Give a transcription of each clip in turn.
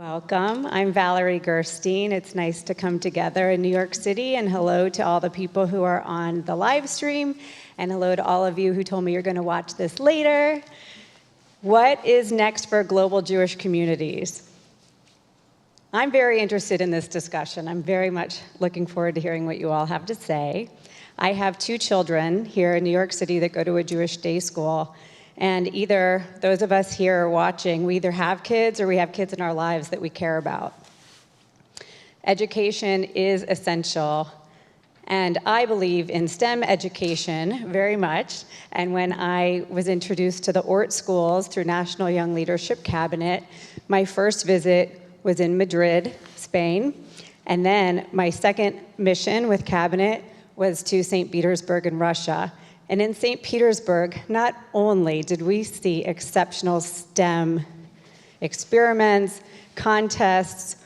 Welcome. I'm Valerie Gerstein. It's nice to come together in New York City, and hello to all the people who are on the live stream, and hello to all of you who told me you're going to watch this later. What is next for global Jewish communities? I'm very interested in this discussion. I'm very much looking forward to hearing what you all have to say. I have 2 children here in New York City that go to a Jewish day school. And either those of us here watching, we either have kids or we have kids in our lives that we care about. Education is essential. And I believe in STEM education very much. And when I was introduced to the ORT schools through National Young Leadership Cabinet, my first visit was in Madrid, Spain. And then my second mission with Cabinet was to St. Petersburg in Russia. And in St. Petersburg, not only did we see exceptional STEM experiments, contests,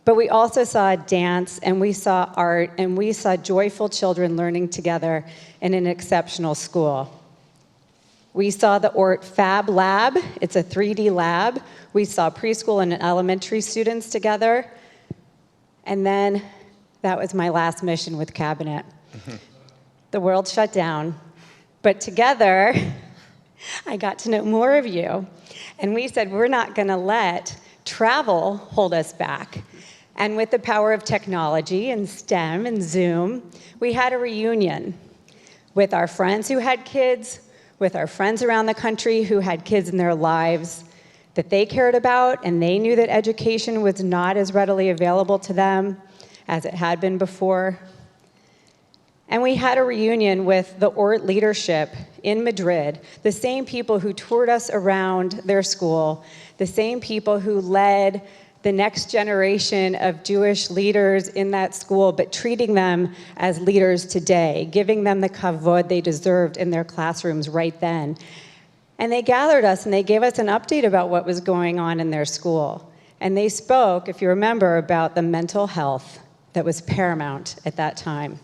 but we also saw dance, and we saw art, and we saw joyful children learning together in an exceptional school. We saw the ORT Fab Lab. It's a 3D lab. We saw preschool and elementary students together. And then that was my last mission with Cabinet. The world shut down. But together, I got to know more of you. And we said, we're not going to let travel hold us back. And with the power of technology and STEM and Zoom, we had a reunion with our friends who had kids, with our friends around the country who had kids in their lives that they cared about, and they knew that education was not as readily available to them as it had been before. And we had a reunion with the ORT leadership in Madrid, the same people who toured us around their school, the same people who led the next generation of Jewish leaders in that school, but treating them as leaders today, giving them the kavod they deserved in their classrooms right then. And they gathered us and they gave us an update about what was going on in their school. And they spoke, if you remember, about the mental health that was paramount at that time.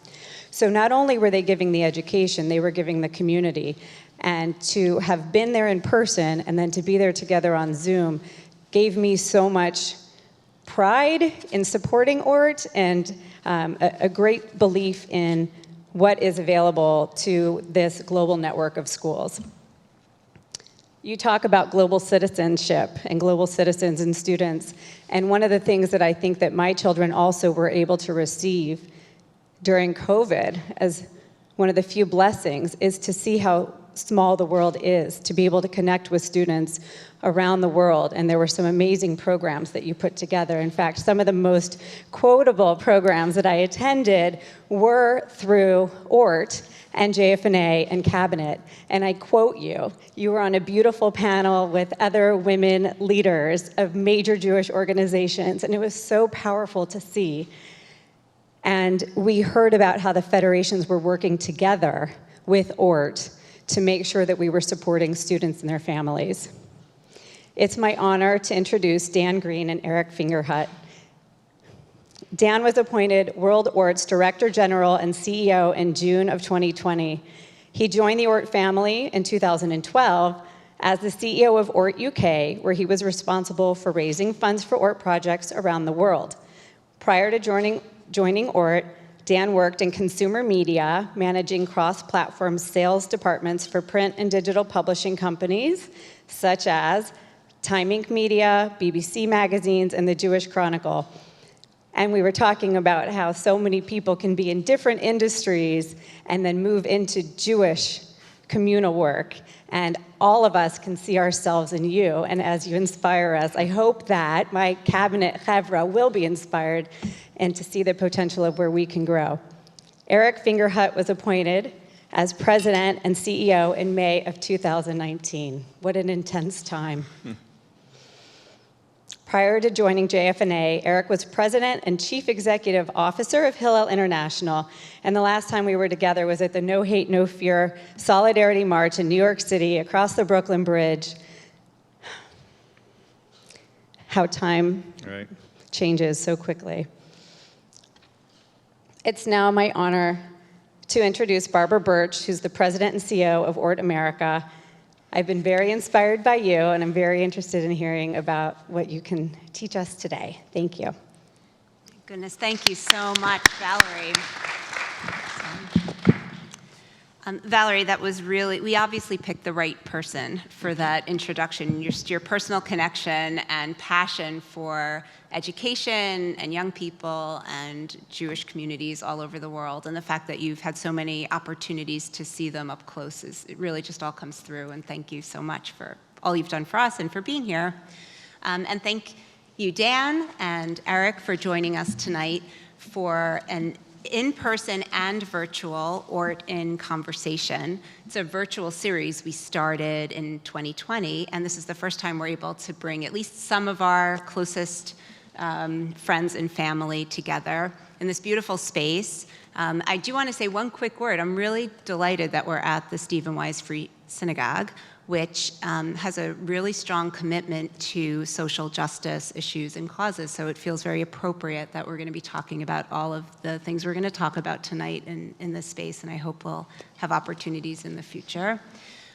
So not only were they giving the education, they were giving the community. And to have been there in person and then to be there together on Zoom gave me so much pride in supporting ORT and a great belief in what is available to this global network of schools. You talk about global citizenship and global citizens and students. And one of the things that I think that my children also were able to receive during COVID as one of the few blessings is to see how small the world is, to be able to connect with students around the world. And there were some amazing programs that you put together. In fact, some of the most quotable programs that I attended were through ORT and JFNA and Cabinet. And I quote you, you were on a beautiful panel with other women leaders of major Jewish organizations, and it was so powerful to see. And we heard about how the federations were working together with ORT to make sure that we were supporting students and their families. It's my honor to introduce Dan Green and Eric Fingerhut. Dan was appointed World ORT's Director General and CEO in June of 2020. He joined the ORT family in 2012 as the CEO of ORT UK, where he was responsible for raising funds for ORT projects around the world. Prior to joining ORT, Dan worked in consumer media, managing cross-platform sales departments for print and digital publishing companies, such as Time Inc. Media, BBC Magazines, and the Jewish Chronicle. And we were talking about how so many people can be in different industries and then move into Jewish communal work. And all of us can see ourselves in you. And as you inspire us, I hope that my Cabinet Chevra will be inspired and to see the potential of where we can grow. Eric Fingerhut was appointed as President and CEO in May of 2019. What an intense time. Prior to joining JFNA, Eric was President and Chief Executive Officer of Hillel International, and the last time we were together was at the No Hate, No Fear Solidarity March in New York City across the Brooklyn Bridge. How time changes so quickly. It's now my honor to introduce Barbara Birch, who's the President and CEO of ORT America, I've been very inspired by you, and I'm very interested in hearing about what you can teach us today. Thank you. Goodness, thank you so much, Valerie. Valerie, that was really, we obviously picked the right person for that introduction. Your personal connection and passion for education and young people and Jewish communities all over the world, and the fact that you've had so many opportunities to see them up close, it really just all comes through, and thank you so much for all you've done for us and for being here. And thank you, Dan and Eric, for joining us tonight for an in-person and virtual ORT in Conversation. It's a virtual series we started in 2020, and this is the first time we're able to bring at least some of our closest friends and family together in this beautiful space. I do want to say one quick word. I'm really delighted that we're at the Stephen Wise Free Synagogue, which has a really strong commitment to social justice issues and causes. So it feels very appropriate that we're going to be talking about all of the things we're going to talk about tonight in this space, and I hope we'll have opportunities in the future.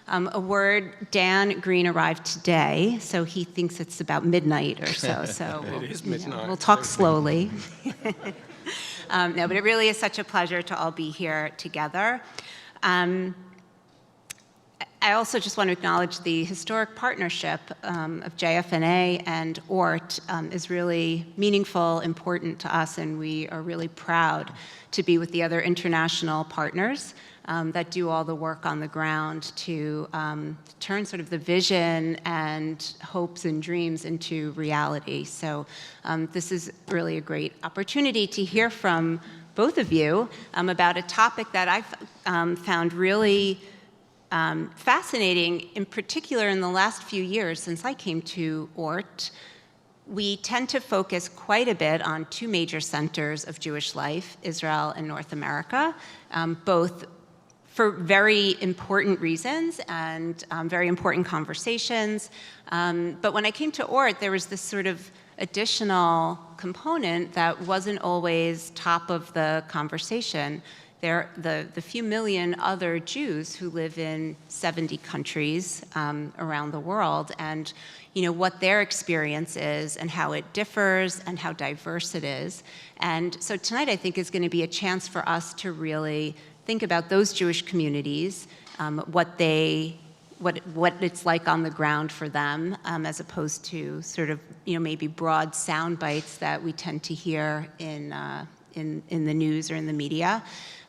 A word, Dan Green arrived today, so he thinks it's about midnight or so. So It is midnight. We'll talk slowly. No, but it really is such a pleasure to all be here together. I also just want to acknowledge the historic partnership of JFNA and ORT is really meaningful, important to us, and we are really proud to be with the other international partners that do all the work on the ground to turn sort of the vision and hopes and dreams into reality. So this is really a great opportunity to hear from both of you about a topic that I've found really fascinating, in particular in the last few years since I came to ORT. We tend to focus quite a bit on two major centers of Jewish life, Israel and North America, both for very important reasons and very important conversations. But when I came to ORT, there was this sort of additional component that wasn't always top of the conversation. The few million other Jews who live in 70 countries around the world, and what their experience is and how it differs and how diverse it is. And so tonight I think is going to be a chance for us to really think about those Jewish communities, what it's like on the ground for them, as opposed to sort of maybe broad sound bites that we tend to hear in the news or in the media.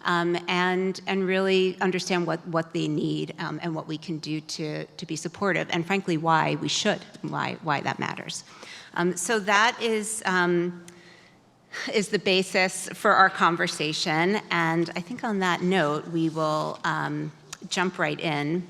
And really understand what they need and what we can do to be supportive, and frankly why we should, why that matters. So that is the basis for our conversation, and I think on that note we will jump right in.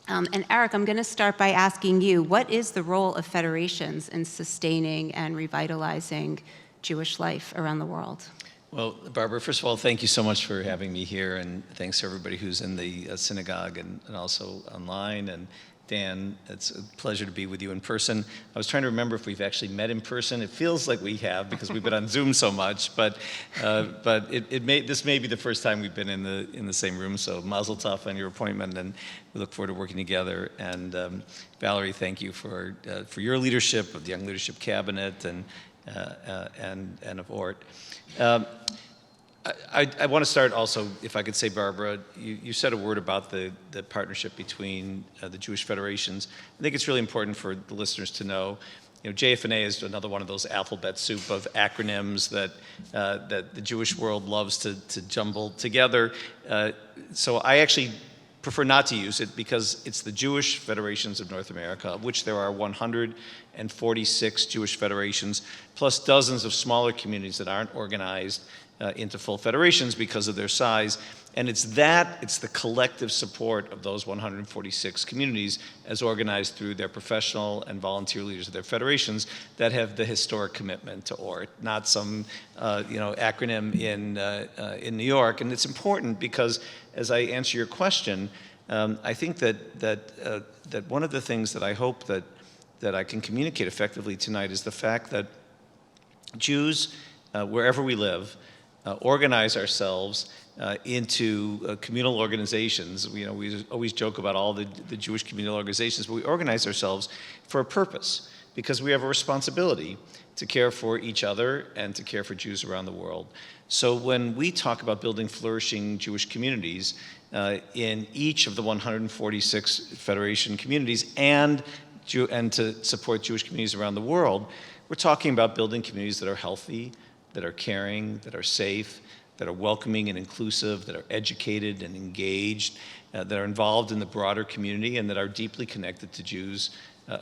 And Eric, I'm going to start by asking you, what is the role of federations in sustaining and revitalizing Jewish life around the world? Well, Barbara, first of all, thank you so much for having me here, and thanks to everybody who's in the synagogue and also online. And Dan, it's a pleasure to be with you in person. I was trying to remember if we've actually met in person. It feels like we have because we've been on Zoom so much, but this may be the first time we've been in the same room. So mazel tov on your appointment, and we look forward to working together. And Valerie, thank you for your leadership of the Young Leadership Cabinet and of ORT. I want to start also, if I could say, Barbara, you said a word about the partnership between the Jewish federations. I think it's really important for the listeners to know, JFNA is another one of those alphabet soup of acronyms that the Jewish world loves to jumble together. So I actually prefer not to use it because it's the Jewish Federations of North America, of which there are 146 Jewish federations, plus dozens of smaller communities that aren't organized into full federations because of their size. And it's the collective support of those 146 communities as organized through their professional and volunteer leaders of their federations that have the historic commitment to ORT, not some acronym in New York. And it's important because as I answer your question, I think that one of the things that I hope that I can communicate effectively tonight is the fact that Jews, wherever we live, organize ourselves into communal organizations. We always joke about all the Jewish communal organizations, but we organize ourselves for a purpose, because we have a responsibility to care for each other and to care for Jews around the world. So when we talk about building flourishing Jewish communities in each of the 146 Federation communities and to support Jewish communities around the world, we're talking about building communities that are healthy, that are caring, that are safe, that are welcoming and inclusive, that are educated and engaged, that are involved in the broader community, and that are deeply connected to Jews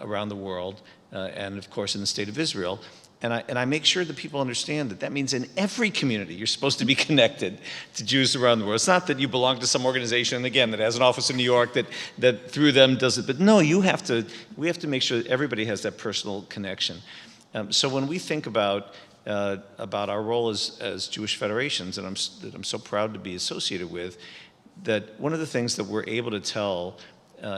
around the world, and of course in the state of Israel. And I make sure that people understand that means in every community you're supposed to be connected to Jews around the world. It's not that you belong to some organization, again, that has an office in New York that through them does it. But no, we have to make sure that everybody has that personal connection. So when we think about our role as Jewish federations, that I'm so proud to be associated with, that one of the things that we're able to tell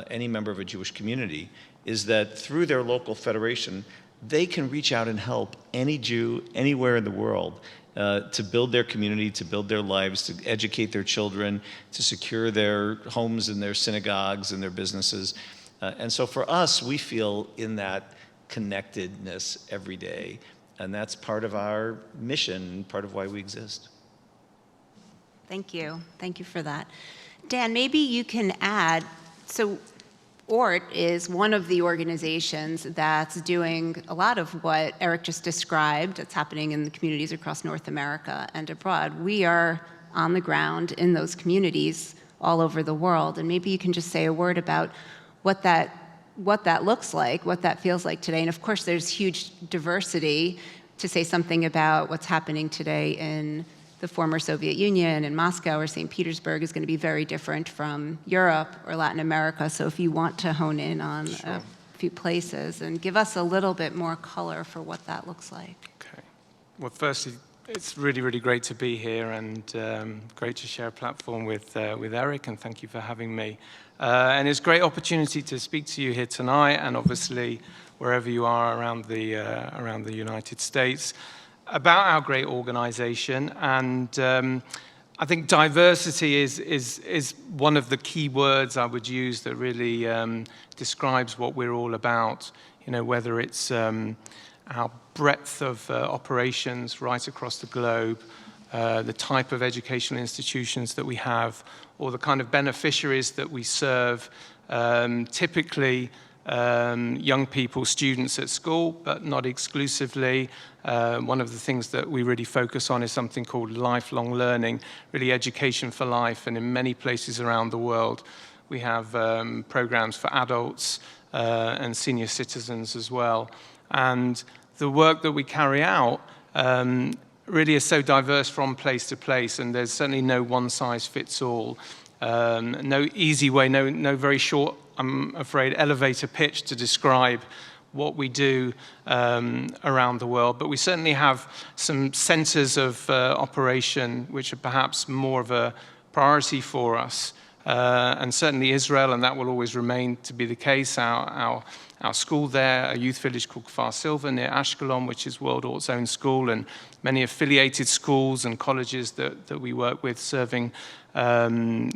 any member of a Jewish community is that through their local federation, they can reach out and help any Jew anywhere in the world to build their community, to build their lives, to educate their children, to secure their homes and their synagogues and their businesses. And so for us, we feel in that connectedness every day. And that's part of our mission, part of why we exist. Thank you. Thank you for that. Dan, maybe you can add, so ORT is one of the organizations that's doing a lot of what Eric just described. It's happening in the communities across North America and abroad. We are on the ground in those communities all over the world. And maybe you can just say a word about what that looks like, what that feels like today. And of course, there's huge diversity. To say something about what's happening today in the former Soviet Union, in Moscow or St. Petersburg, is going to be very different from Europe or Latin America. So if you want to hone in on a few places and give us a little bit more color for what that looks like. Okay. Well, firstly, it's really, really great to be here, and great to share a platform with Eric, and thank you for having me. And it's a great opportunity to speak to you here tonight, and obviously wherever you are around the United States, about our great organization. And I think diversity is one of the key words I would use that really describes what we're all about. You know, whether it's our breadth of operations right across the globe, the type of educational institutions that we have, or the kind of beneficiaries that we serve, typically young people, students at school, but not exclusively. One of the things that we really focus on is something called lifelong learning, really education for life. And in many places around the world, we have programs for adults and senior citizens as well. And the work that we carry out really is so diverse from place to place, and there's certainly no one-size-fits-all. No easy way, no very short, I'm afraid, elevator pitch to describe what we do around the world. But we certainly have some centers of operation which are perhaps more of a priority for us. And certainly Israel, and that will always remain to be the case. Our school there, a youth village called Kfar Silva near Ashkelon, which is World ORT's own school, and many affiliated schools and colleges that we work with, serving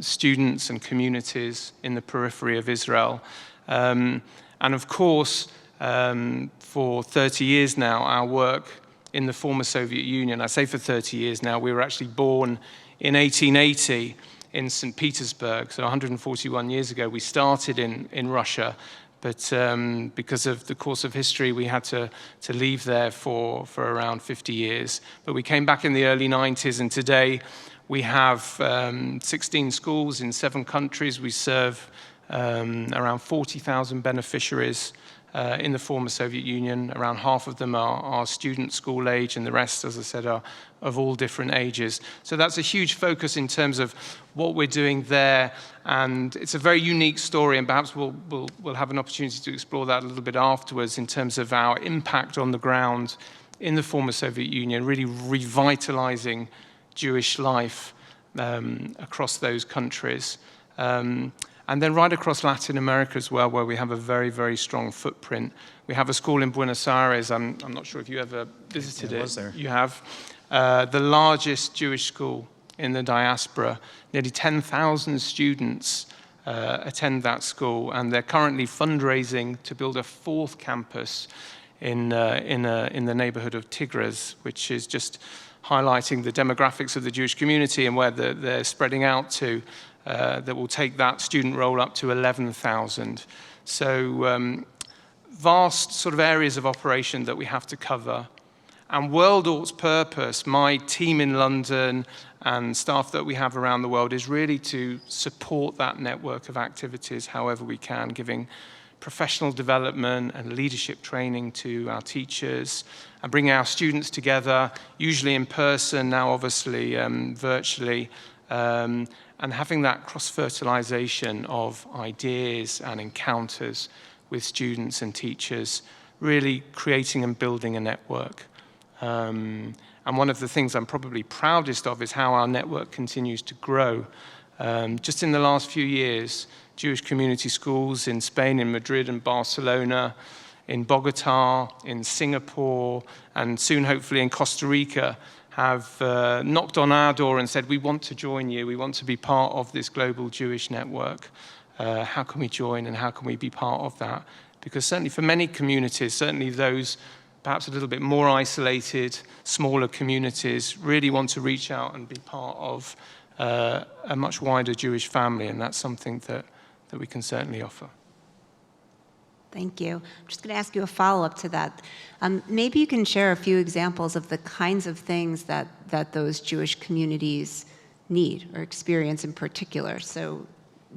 students and communities in the periphery of Israel. And of course, for 30 years now, our work in the former Soviet Union, I say for 30 years now, we were actually born in 1880 in St. Petersburg. So 141 years ago, we started in Russia. But because of the course of history, we had to leave there for around 50 years. But we came back in the early 90s, and today we have 16 schools in 7 countries. We serve around 40,000 beneficiaries in the former Soviet Union. Around half of them are student school age, and the rest, as I said, are of all different ages. So that's a huge focus in terms of what we're doing there, and it's a very unique story, and perhaps we'll have an opportunity to explore that a little bit afterwards in terms of our impact on the ground in the former Soviet Union, really revitalizing Jewish life across those countries. And then right across Latin America as well, where we have a very, very strong footprint. We have a school in Buenos Aires. I'm not sure if you ever visited it. I was there. You have. The largest Jewish school in the diaspora. Nearly 10,000 students attend that school, and they're currently fundraising to build a 4th campus in the neighborhood of Tigres, which is just highlighting the demographics of the Jewish community and where they're spreading out to, that will take that student roll up to 11,000. So vast sort of areas of operation that we have to cover. And World ORT's purpose, my team in London and staff that we have around the world, is really to support that network of activities however we can, giving professional development and leadership training to our teachers, and bringing our students together, usually in person, now obviously virtually, and having that cross-fertilization of ideas and encounters with students and teachers, really creating and building a network. And one of the things I'm probably proudest of is how our network continues to grow. Just in the last few years, Jewish community schools in Spain, in Madrid and Barcelona, in Bogota, in Singapore, and soon hopefully in Costa Rica, have knocked on our door and said, we want to join you, we want to be part of this global Jewish network. How can we join and how can we be part of that? Because certainly for many communities, certainly those perhaps a little bit more isolated, smaller communities, really want to reach out and be part of a much wider Jewish family, and that's something that we can certainly offer. Thank you. I'm just going to ask you a follow-up to that. Maybe you can share a few examples of the kinds of things that those Jewish communities need or experience in particular. So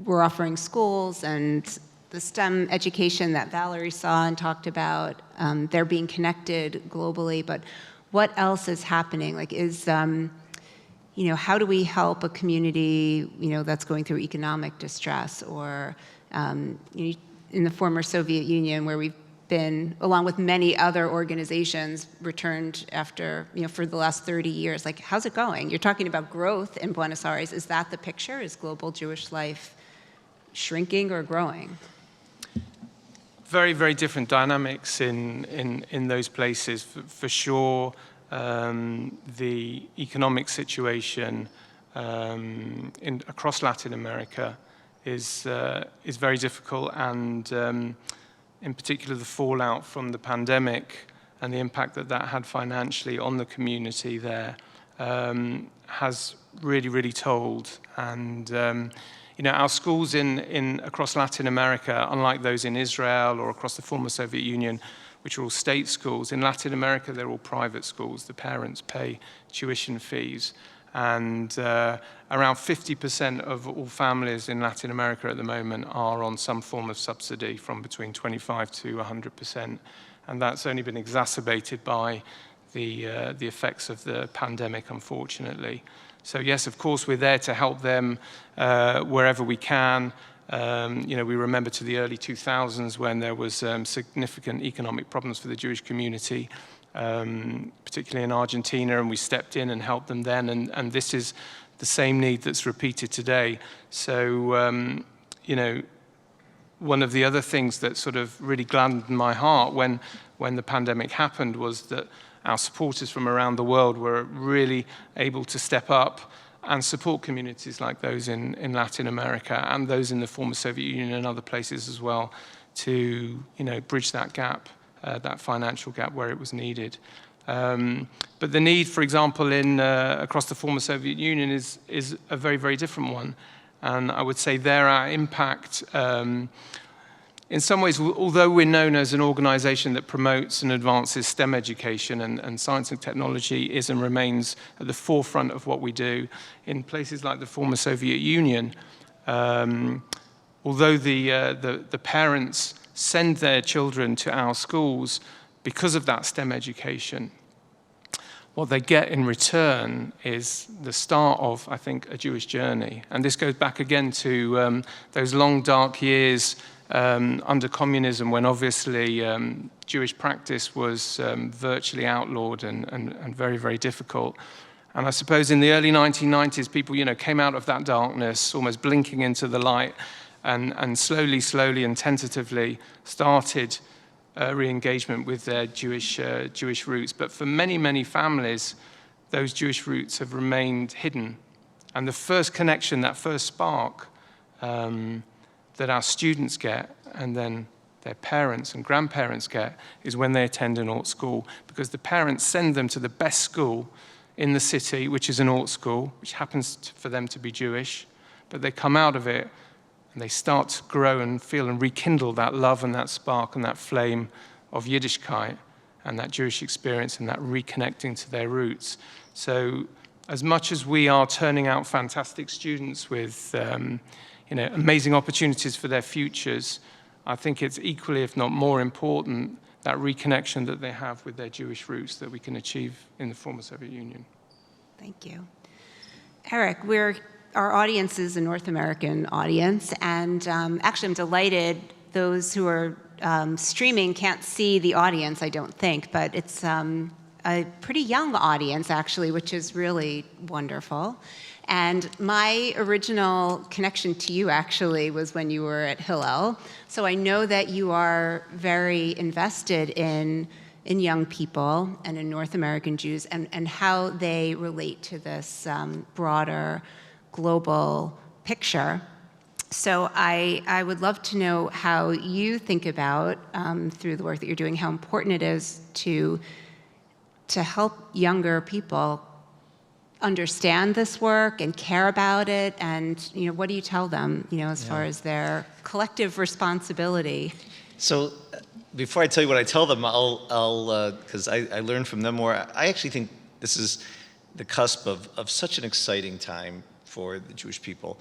we're offering schools and the STEM education that Valerie saw and talked about. They're being connected globally, but what else is happening? Like, how do we help a community, that's going through economic distress, or in the former Soviet Union, where we've been, along with many other organizations, returned after, for the last 30 years. Like, how's it going? You're talking about growth in Buenos Aires. Is that the picture? Is global Jewish life shrinking or growing? Very, very different dynamics in those places. For sure, the economic situation across Latin America is very difficult, and in particular the fallout from the pandemic and the impact that had financially on the community there has really, really told. And our schools across Latin America, unlike those in Israel or across the former Soviet Union, which are all state schools, in Latin America they're all private schools. The parents pay tuition fees. And around 50% of all families in Latin America at the moment are on some form of subsidy, from between 25 to 100%. And that's only been exacerbated by the effects of the pandemic, unfortunately. So yes, of course, we're there to help them wherever we can. We remember to the early 2000s when there was significant economic problems for the Jewish community, particularly in Argentina, and we stepped in and helped them then. And this is the same need that's repeated today. So, one of the other things that sort of really gladdened my heart when the pandemic happened was that our supporters from around the world were really able to step up and support communities like those in Latin America and those in the former Soviet Union and other places as well, to bridge that gap, that financial gap where it was needed. But the need, for example, across the former Soviet Union is a very, very different one. And I would say there our impact, in some ways, although we're known as an organization that promotes and advances STEM education, and science and technology is and remains at the forefront of what we do, in places like the former Soviet Union, although the parents send their children to our schools because of that STEM education, what they get in return is the start of, I think, a Jewish journey. And this goes back again to those long, dark years under communism, when obviously Jewish practice was virtually outlawed and very, very difficult. And I suppose in the early 1990s, people, came out of that darkness, almost blinking into the light, and slowly and tentatively started re-engagement with their Jewish roots. But for many, many families, those Jewish roots have remained hidden And the first connection, that first spark that our students get, and then their parents and grandparents get, is when they attend an ORT school, because the parents send them to the best school in the city, which is an ORT school, which happens for them to be Jewish, but they come out of it and they start to grow and feel and rekindle that love and that spark and that flame of Yiddishkeit and that Jewish experience and that reconnecting to their roots. So as much as we are turning out fantastic students with amazing opportunities for their futures, I think it's equally, if not more important, that reconnection that they have with their Jewish roots that we can achieve in the former Soviet Union. Thank you. Eric, our audience is a North American audience, and actually I'm delighted those who are streaming can't see the audience, I don't think, but it's a pretty young audience, actually, which is really wonderful. And my original connection to you, actually, was when you were at Hillel. So I know that you are very invested in young people and in North American Jews and how they relate to this broader global picture. So I would love to know how you think about, through the work that you're doing, how important it is to help younger people understand this work and care about it, and what do you tell them, as far as their collective responsibility? So before I tell you what I tell them, I'll because I learn from them more. I actually think this is the cusp of such an exciting time for the Jewish people.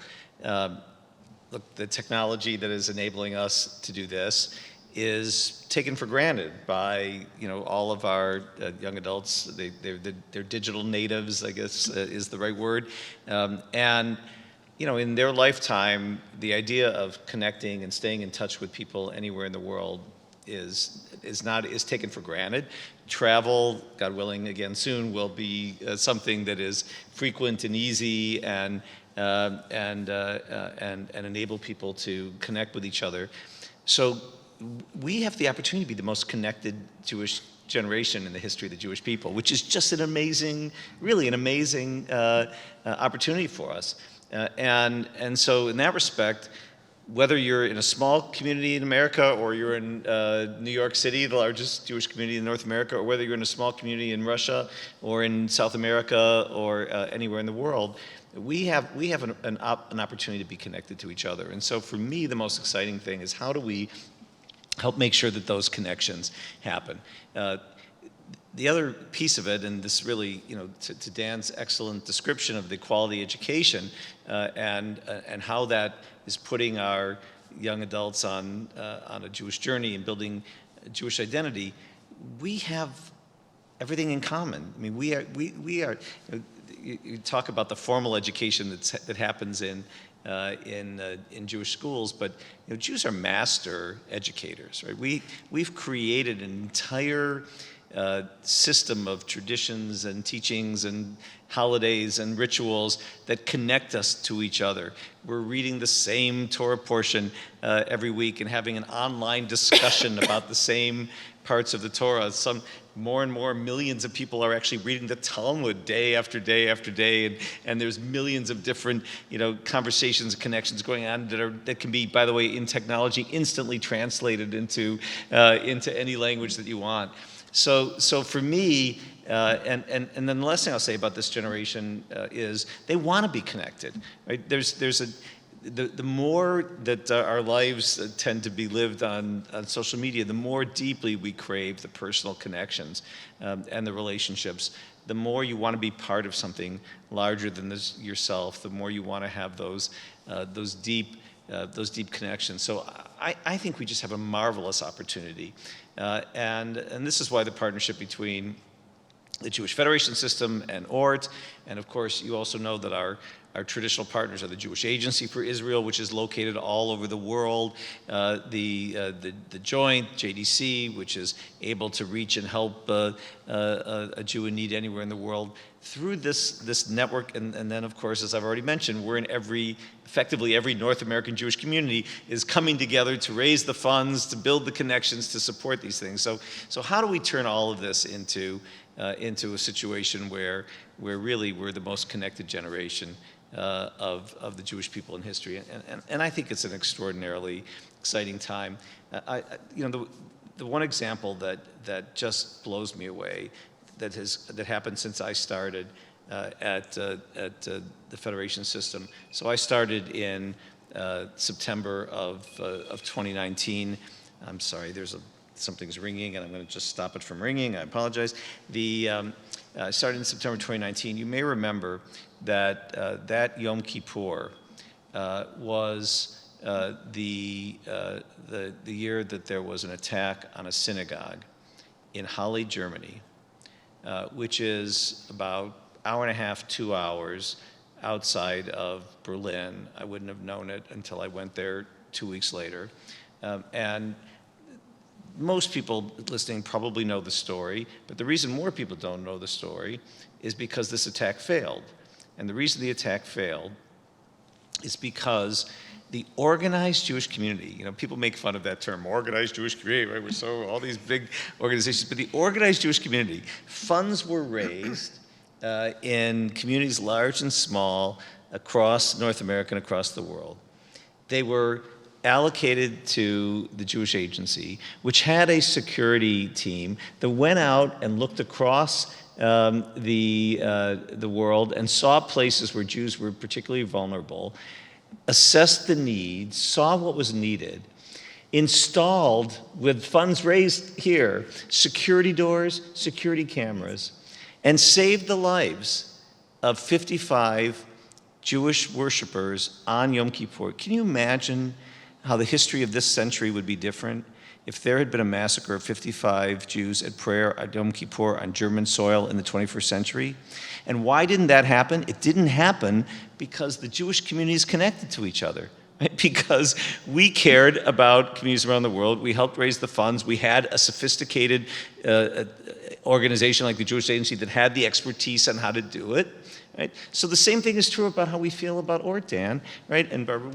Look, the technology that is enabling us to do this is taken for granted by all of our young adults. They're digital natives, I guess is the right word, and in their lifetime, the idea of connecting and staying in touch with people anywhere in the world is taken for granted. Travel, God willing, again soon will be something that is frequent and easy and enable people to connect with each other. So we have the opportunity to be the most connected Jewish generation in the history of the Jewish people, which is just an amazing opportunity for us. And so in that respect, whether you're in a small community in America or you're in New York City, the largest Jewish community in North America, or whether you're in a small community in Russia or in South America or anywhere in the world, we have an opportunity to be connected to each other. And so for me, the most exciting thing is how do we help make sure that those connections happen. The other piece of it, and this really, to Dan's excellent description of the quality education and how that is putting our young adults on a Jewish journey and building a Jewish identity, we have everything in common. I mean, we are. You talk about the formal education that happens in Jewish schools, but Jews are master educators, right? We've created an entire system of traditions and teachings and holidays and rituals that connect us to each other. We're reading the same Torah portion every week and having an online discussion about the same parts of the Torah. More and more millions of people are actually reading the Talmud day after day after day, and there's millions of different conversations and connections going on that can be, by the way, in technology instantly translated into any language that you want. So for me, and then the last thing I'll say about this generation is they want to be connected. Right? The more that our lives tend to be lived on social media, the more deeply we crave the personal connections and the relationships. The more you want to be part of something larger than yourself, the more you want to have those deep connections. So I think we just have a marvelous opportunity, and this is why the partnership between the Jewish Federation System and ORT, and of course you also know that our traditional partners are the Jewish Agency for Israel, which is located all over the world, the Joint, JDC, which is able to reach and help a Jew in need anywhere in the world through this network. And then, of course, as I've already mentioned, we're in effectively every North American Jewish community is coming together to raise the funds, to build the connections, to support these things. So how do we turn all of this into a situation where really we're the most connected generation of the Jewish people in history. And I think it's an extraordinarily exciting time. The one example that just blows me away that happened since I started at the Federation system. So I started in September of 2019. I'm sorry, something's ringing, and I'm going to just stop it from ringing. I apologize. I started in September 2019. You may remember that that Yom Kippur was the year that there was an attack on a synagogue in Halle, Germany, which is about hour and a half, 2 hours outside of Berlin. I wouldn't have known it until I went there 2 weeks later. And most people listening probably know the story, but the reason more people don't know the story is because this attack failed. And the reason the attack failed is because the organized Jewish community, people make fun of that term, organized Jewish community, right? We're all these big organizations, but the organized Jewish community, funds were raised in communities large and small across North America and across the world. They were allocated to the Jewish Agency, which had a security team that went out and looked across the world and saw places where Jews were particularly vulnerable, assessed the needs, saw what was needed, installed, with funds raised here, security doors, security cameras, and saved the lives of 55 Jewish worshipers on Yom Kippur. Can you imagine how the history of this century would be different if there had been a massacre of 55 Jews at prayer at Yom Kippur on German soil in the 21st century? And why didn't that happen? It didn't happen because the Jewish community is connected to each other. Right? Because we cared about communities around the world. We helped raise the funds. We had a sophisticated organization like the Jewish Agency that had the expertise on how to do it. Right? So the same thing is true about how we feel about ORT, Dan, right? And Barbara,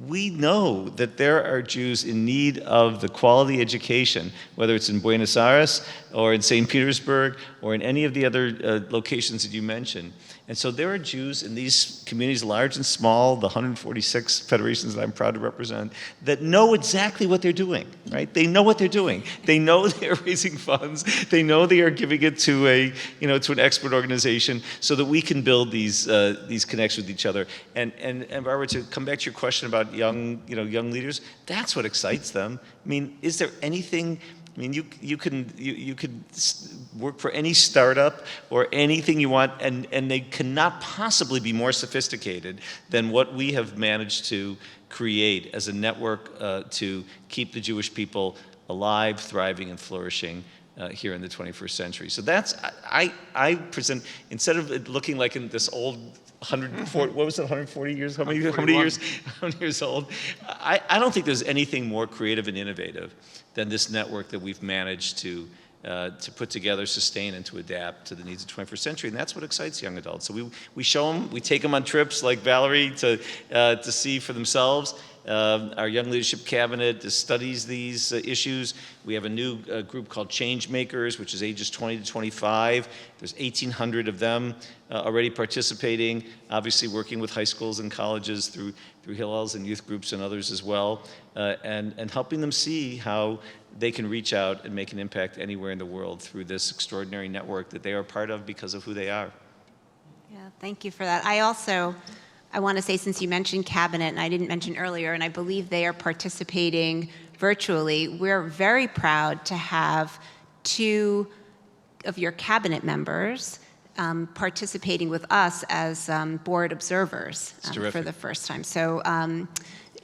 we know that there are Jews in need of the quality education, whether it's in Buenos Aires or in St. Petersburg or in any of the other locations that you mentioned. And so there are Jews in these communities, large and small, the 146 federations that I'm proud to represent, that know exactly what they're doing, right? They know what they're doing. They know they're raising funds. They know they are giving it to to an expert organization so that we can build these connections with each other. And Barbara, to come back to your question about young leaders, that's what excites them. I mean, is there anything? I mean, you could work for any startup or anything you want, and they cannot possibly be more sophisticated than what we have managed to create as a network to keep the Jewish people alive, thriving, and flourishing here in the 21st century. So that's, I present, instead of it looking like in this old 140, what was it, 140 years? How many years old? I don't think there's anything more creative and innovative than this network that we've managed to put together, sustain, and to adapt to the needs of the 21st century. And that's what excites young adults. So we show them, we take them on trips like Valerie to see for themselves. Our Young Leadership Cabinet studies these issues. We have a new group called Change Makers, which is ages 20 to 25. There's 1,800 of them already participating, obviously working with high schools and colleges through Hillels and youth groups and others as well, and helping them see how they can reach out and make an impact anywhere in the world through this extraordinary network that they are part of because of who they are. Yeah, thank you for that. I want to say, since you mentioned Cabinet, and I didn't mention earlier, and I believe they are participating virtually, we're very proud to have 2 of your Cabinet members participating with us as board observers for the first time. So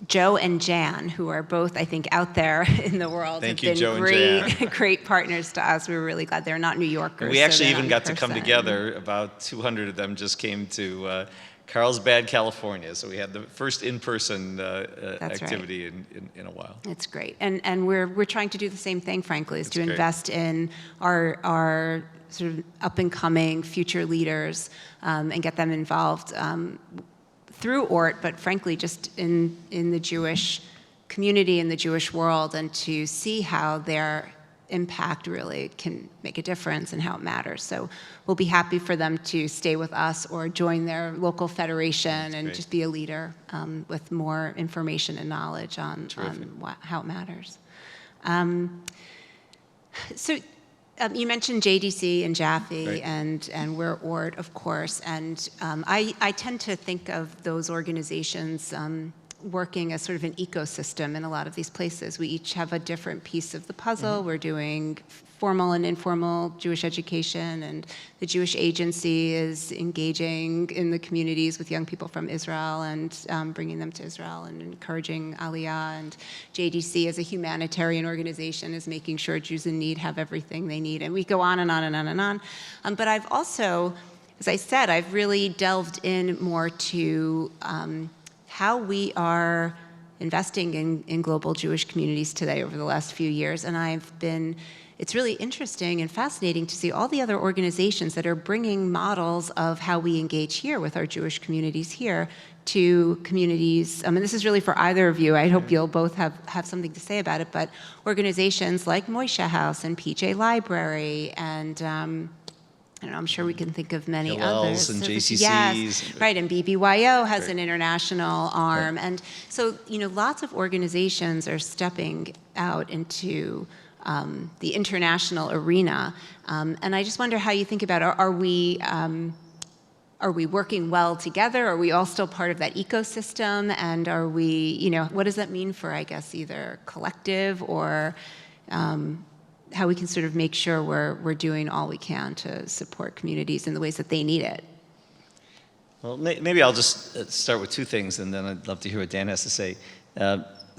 Joe and Jan, who are both, I think, out there in the world, Thank have you, been Joe and Jan. great partners to us. We were really glad. They're not New Yorkers. We actually even got to person. come together. About 200 of them just came to Carlsbad, California. So we had the first in-person activity in a while. It's great. And we're trying to do the same thing, frankly, is to invest in our sort of up-and-coming future leaders and get them involved through ORT, but frankly, just in the Jewish community, in the Jewish world, and to see how their impact really can make a difference and how it matters. So we'll be happy for them to stay with us or join their local federation and just be a leader with more information and knowledge on how it matters. So you mentioned JDC and Jaffe, and we're ORT, of course, and I tend to think of those organizations working as sort of an ecosystem in a lot of these places. We each have a different piece of the puzzle. We're doing formal and informal Jewish education, and the Jewish Agency is engaging in the communities with young people from Israel and bringing them to Israel and encouraging Aliyah, and JDC as a humanitarian organization is making sure Jews in need have everything they need, and we go on and on and on and on. But I've also, as I said, I've really delved in more to how we are investing in global Jewish communities today over the last few years, and it's really interesting and fascinating to see all the other organizations that are bringing models of how we engage here with our Jewish communities here to communities, and this is really for either of you, I hope you'll both have something to say about it, but organizations like Moishe House and PJ Library and I'm sure we can think of many Hillel's others. and JCC's. Yes, right, and BBYO has an international arm. And so, lots of organizations are stepping out into the international arena. And I just wonder how you think about, are we working well together? Are we all still part of that ecosystem? And are we, what does that mean for, I guess, either collective or how we can sort of make sure we're doing all we can to support communities in the ways that they need it? Well, maybe I'll just start with two things, and then I'd love to hear what Dan has to say.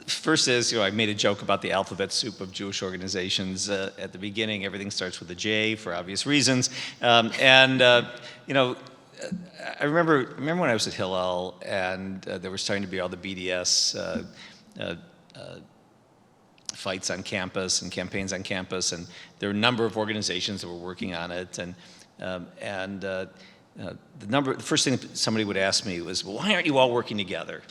First is, I made a joke about the alphabet soup of Jewish organizations at the beginning. Everything starts with a J for obvious reasons. I remember when I was at Hillel, and there was starting to be all the BDS fights on campus and campaigns on campus, and there were a number of organizations that were working on it. The first thing that somebody would ask me was, "Well, why aren't you all working together?"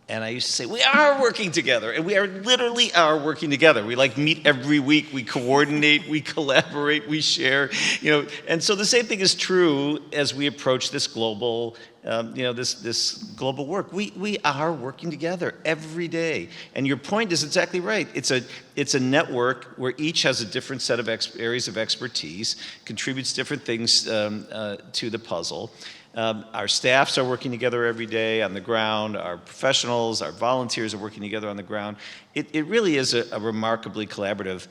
And I used to say, we are working together, and we literally are working together. We meet every week, we coordinate, we collaborate, we share, And so the same thing is true as we approach this global, this global work. We are working together every day. And your point is exactly right. It's a network where each has a different set of areas of expertise, contributes different things to the puzzle. Our staffs are working together every day on the ground. Our professionals, our volunteers are working together on the ground. It really is a remarkably collaborative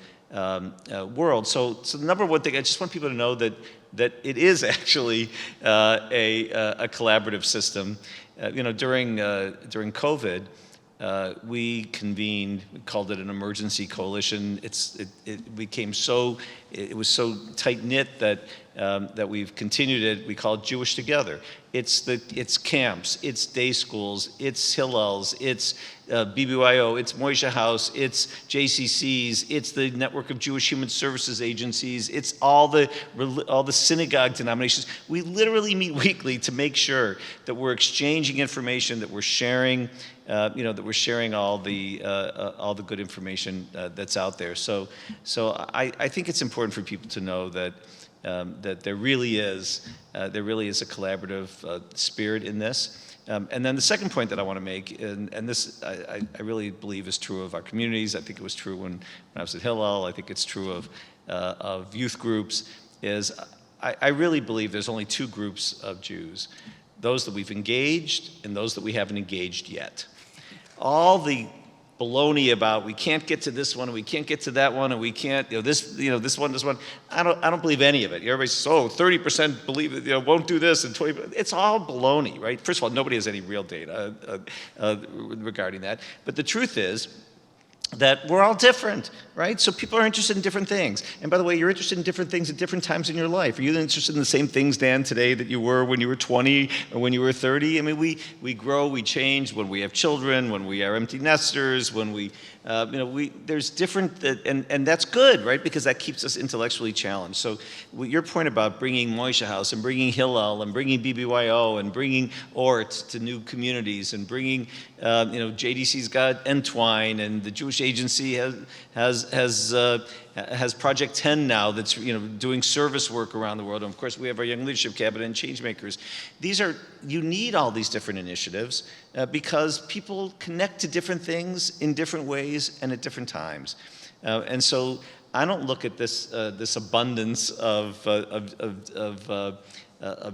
world. So the number one thing, I just want people to know that it is actually a collaborative system. During COVID, we convened. We called it an emergency coalition. It was so tight knit that we've continued it. We call it Jewish Together. It's camps, it's day schools, it's Hillel's, it's BBYO, it's Moishe House, it's JCC's, it's the network of Jewish Human Services agencies, it's all the synagogue denominations. We literally meet weekly to make sure that we're exchanging information, that we're sharing, that we're sharing all the good information that's out there. So I think it's important for people to know that there really is a collaborative spirit in this. And then the second point that I want to make, and this I really believe is true of our communities. I think it was true when I was at Hillel. I think it's true of youth groups. Is I really believe there's only two groups of Jews: those that we've engaged and those that we haven't engaged yet. All the baloney about we can't get to this one and we can't get to that one and we can't this one. I don't believe any of it. Everybody says, 30% believe it, won't do this, and 20%. It's all baloney, right? First of all, nobody has any real data regarding that. But the truth is that we're all different, right? So people are interested in different things. And by the way, you're interested in different things at different times in your life. Are you interested in the same things, Dan, today that you were when you were 20 or when you were 30? I mean, we grow, we change when we have children, when we are empty nesters, when there's different, and that's good, right? Because that keeps us intellectually challenged. So your point about bringing Moishe House and bringing Hillel and bringing BBYO and bringing ORT to new communities and bringing, JDC's got Entwine and the Jewish Jewish Agency has Project 10 now that's doing service work around the world. And of course, we have our Young Leadership Cabinet and Changemakers. You need all these different initiatives because people connect to different things in different ways and at different times. And so I don't look at this abundance of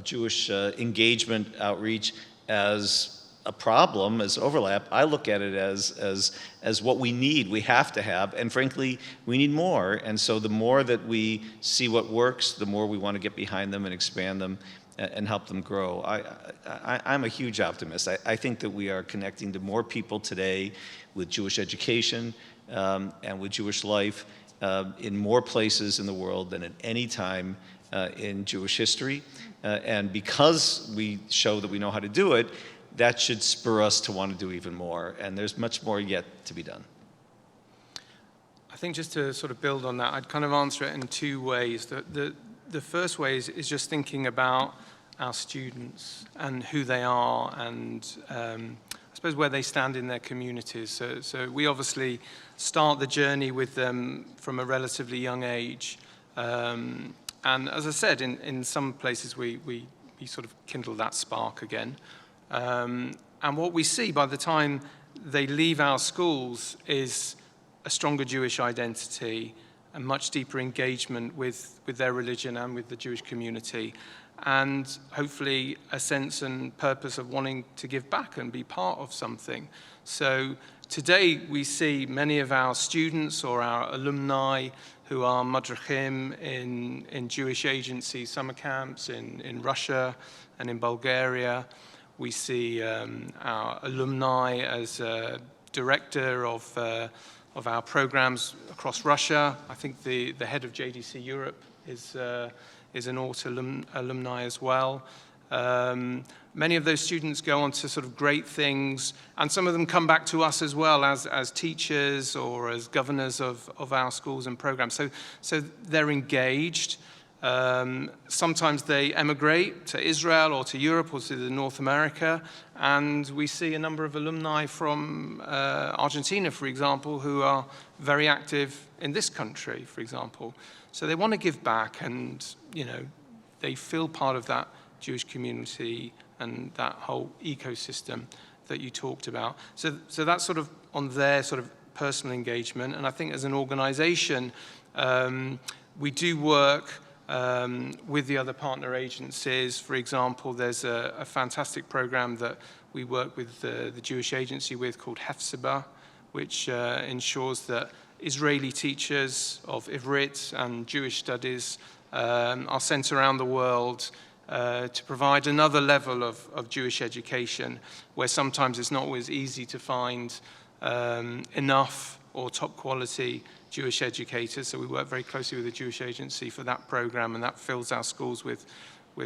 Jewish engagement outreach as a problem, as overlap. I look at it as what we need, we have to have, and frankly, we need more. And so the more that we see what works, the more we want to get behind them and expand them and help them grow. I'm a huge optimist. I think that we are connecting to more people today with Jewish education and with Jewish life in more places in the world than at any time in Jewish history. And because we show that we know how to do it, that should spur us to want to do even more. And there's much more yet to be done. I think just to sort of build on that, I'd kind of answer it in two ways. The first way is just thinking about our students and who they are and I suppose where they stand in their communities. So we obviously start the journey with them from a relatively young age. And as I said, in some places we sort of kindle that spark again. And what we see by the time they leave our schools is a stronger Jewish identity, a much deeper engagement with their religion and with the Jewish community, and hopefully a sense and purpose of wanting to give back and be part of something. So today we see many of our students or our alumni who are madrachim in Jewish agency summer camps in Russia and in Bulgaria. We see our alumni as director of our programs across Russia. I think the head of JDC Europe is an ORT alumni as well. Many of those students go on to sort of great things, and some of them come back to us as well as teachers or as governors of our schools and programs. So they're engaged. Sometimes they emigrate to Israel or to Europe or to North America, and we see a number of alumni from Argentina, for example, who are very active in this country, for example. So they want to give back, and they feel part of that Jewish community and that whole ecosystem that you talked about. So that's sort of on their sort of personal engagement. And I think as an organization, we do work with the other partner agencies. For example, there's a fantastic program that we work with the Jewish agency with called Hefzibah, which ensures that Israeli teachers of Ivrit and Jewish studies are sent around the world to provide another level of Jewish education, where sometimes it's not always easy to find enough or top quality Jewish educators. So we work very closely with the Jewish Agency for that program, and that fills our schools with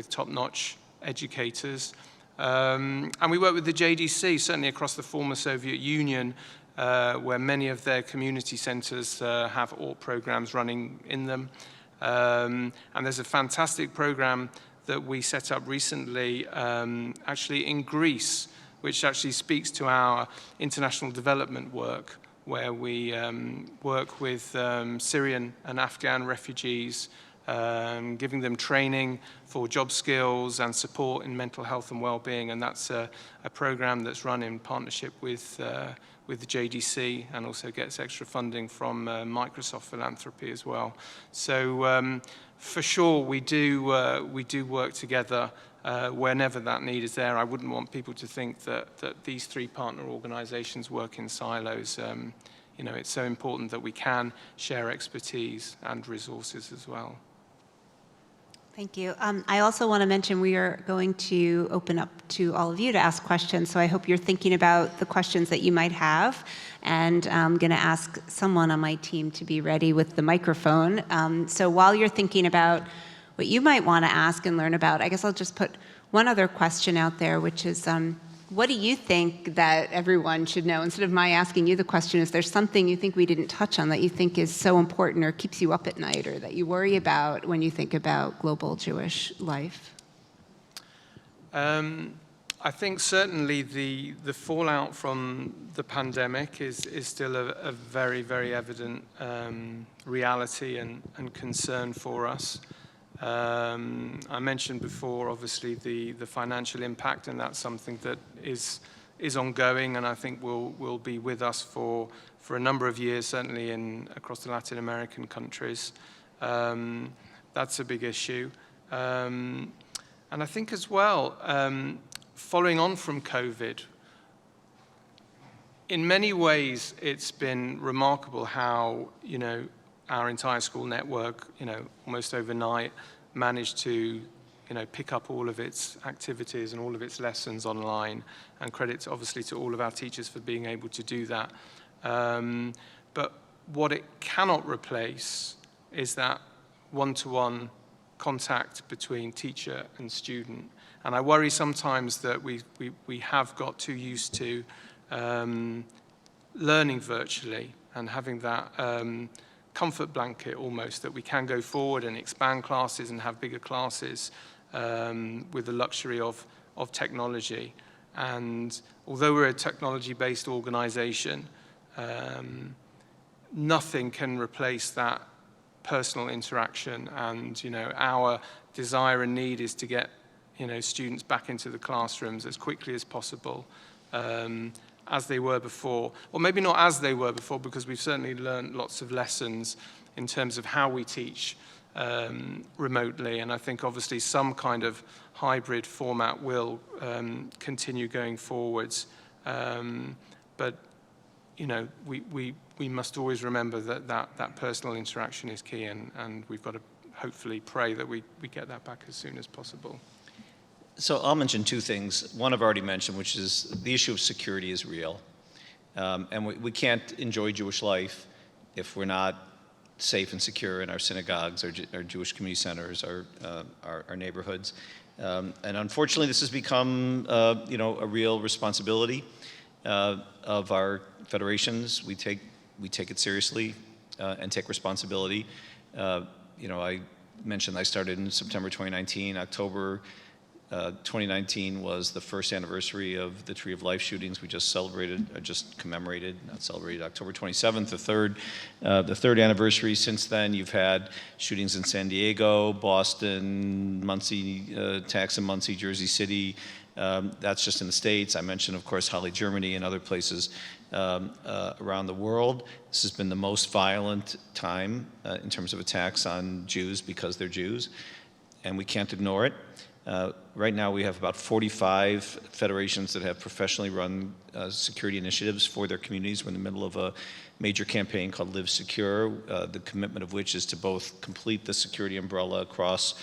top-notch educators. And we work with the JDC, certainly across the former Soviet Union, where many of their community centers have ORT programs running in them. And there's a fantastic program that we set up recently, actually in Greece, which actually speaks to our international development work, where we work with Syrian and Afghan refugees, giving them training for job skills and support in mental health and well-being. And that's a program that's run in partnership with the JDC, and also gets extra funding from Microsoft Philanthropy as well. So for sure, we do work together whenever that need is there. I wouldn't want people to think that these three partner organizations work in silos. It's so important that we can share expertise and resources as well. Thank you. I also want to mention we are going to open up to all of you to ask questions, so I hope you're thinking about the questions that you might have, and I'm going to ask someone on my team to be ready with the microphone. So while you're thinking about what you might want to ask and learn about, I guess I'll just put one other question out there, which is, what do you think that everyone should know? Instead of my asking you the question, is there something you think we didn't touch on that you think is so important or keeps you up at night, or that you worry about when you think about global Jewish life? I think certainly the fallout from the pandemic is still a very, very evident reality and concern for us. I mentioned before, obviously, the financial impact, and that's something that is ongoing, and I think will be with us for a number of years, certainly across the Latin American countries. That's a big issue. And I think as well, following on from COVID, in many ways, it's been remarkable how, our entire school network, almost overnight managed to, pick up all of its activities and all of its lessons online, and credit obviously to all of our teachers for being able to do that. But what it cannot replace is that one-to-one contact between teacher and student. And I worry sometimes that we have got too used to learning virtually and having that comfort blanket almost, that we can go forward and expand classes and have bigger classes with the luxury of technology. And although we're a technology-based organization, nothing can replace that personal interaction. And our desire and need is to get students back into the classrooms as quickly as possible, as they were before. Or maybe not as they were before, because we've certainly learned lots of lessons in terms of how we teach remotely. And I think obviously some kind of hybrid format will continue going forwards. But we must always remember that personal interaction is key, and we've got to hopefully pray that we get that back as soon as possible. So I'll mention two things. One I've already mentioned, which is the issue of security is real. And we can't enjoy Jewish life if we're not safe and secure in our synagogues, our Jewish community centers, our neighborhoods. And unfortunately, this has become a real responsibility of our federations. We take it seriously and take responsibility. I mentioned I started in September 2019. October 2019 was the first anniversary of the Tree of Life shootings. We just commemorated, not celebrated, October 27th, the third anniversary. Since then, you've had shootings in San Diego, Boston, Muncie, attacks in Muncie, Jersey City. That's just in the States. I mentioned, of course, Halle, Germany, and other places around the world. This has been the most violent time in terms of attacks on Jews because they're Jews, and we can't ignore it. Right now, we have about 45 federations that have professionally run security initiatives for their communities. We're in the middle of a major campaign called Live Secure, the commitment of which is to both complete the security umbrella across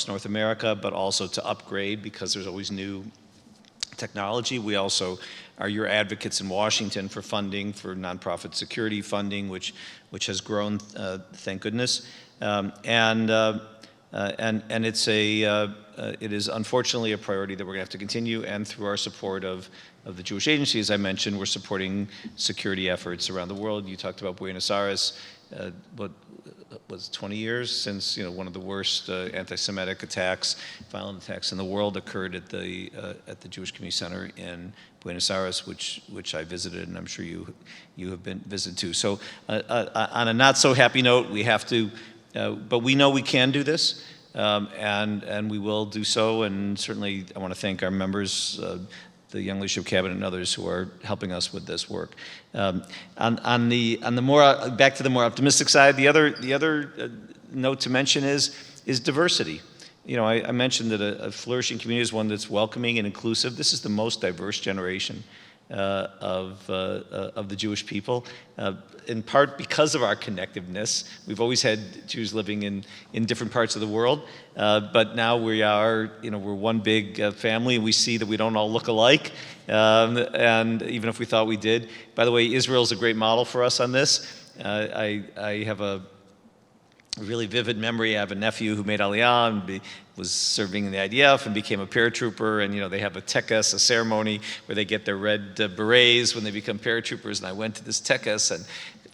North America, but also to upgrade, because there's always new technology. We also are your advocates in Washington for funding, for nonprofit security funding, which has grown, thank goodness. And it is unfortunately a priority that we're going to have to continue, and through our support of the Jewish agencies I mentioned, we're supporting security efforts around the world. You talked about Buenos Aires. What was 20 years since one of the worst anti-Semitic attacks, violent attacks in the world occurred at the Jewish Community Center in Buenos Aires, which I visited, and I'm sure you have been visited too. So on a not so happy note, we have to. But we know we can do this, and we will do so. And certainly, I want to thank our members, the Young Leadership Cabinet, and others who are helping us with this work. On the more back to the more optimistic side, the other note to mention is diversity. I mentioned that a flourishing community is one that's welcoming and inclusive. This is the most diverse generation of the Jewish people, in part because of our connectiveness. We've always had Jews living in different parts of the world, but now we are, we're one big family, and we see that we don't all look alike, and even if we thought we did. By the way, Israel's a great model for us on this. I have a really vivid memory. I have a nephew who made Aliyah and was serving in the IDF and became a paratrooper, and they have a tekes, a ceremony where they get their red berets when they become paratroopers, and I went to this tekes, and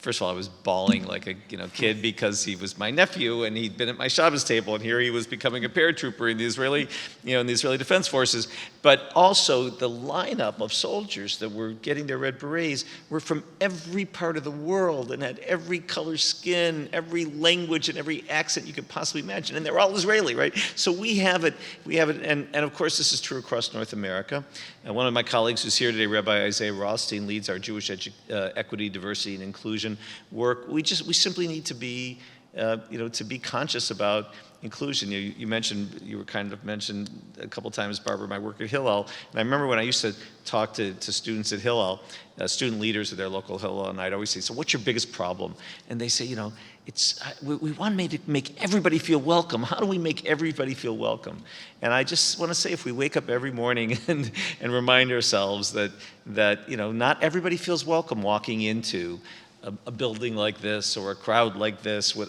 first of all, I was bawling like a kid because he was my nephew and he'd been at my Shabbos table, and here he was becoming a paratrooper in the Israeli, in the Israeli Defense Forces. But also the lineup of soldiers that were getting their red berets were from every part of the world and had every color skin, every language, and every accent you could possibly imagine, and they're all Israeli, right? So we have it, and of course this is true across North America. And one of my colleagues who's here today, Rabbi Isaiah Rothstein, leads our Jewish equity, diversity, and inclusion work. We simply need to be, to be conscious about inclusion. You were kind of mentioned a couple times, Barbara, my work at Hillel. And I remember when I used to talk to students at Hillel, student leaders of their local Hillel, and I'd always say, so what's your biggest problem? And they say, we want to make everybody feel welcome. How do we make everybody feel welcome? And I just want to say, if we wake up every morning and remind ourselves that not everybody feels welcome walking into a building like this or a crowd like this where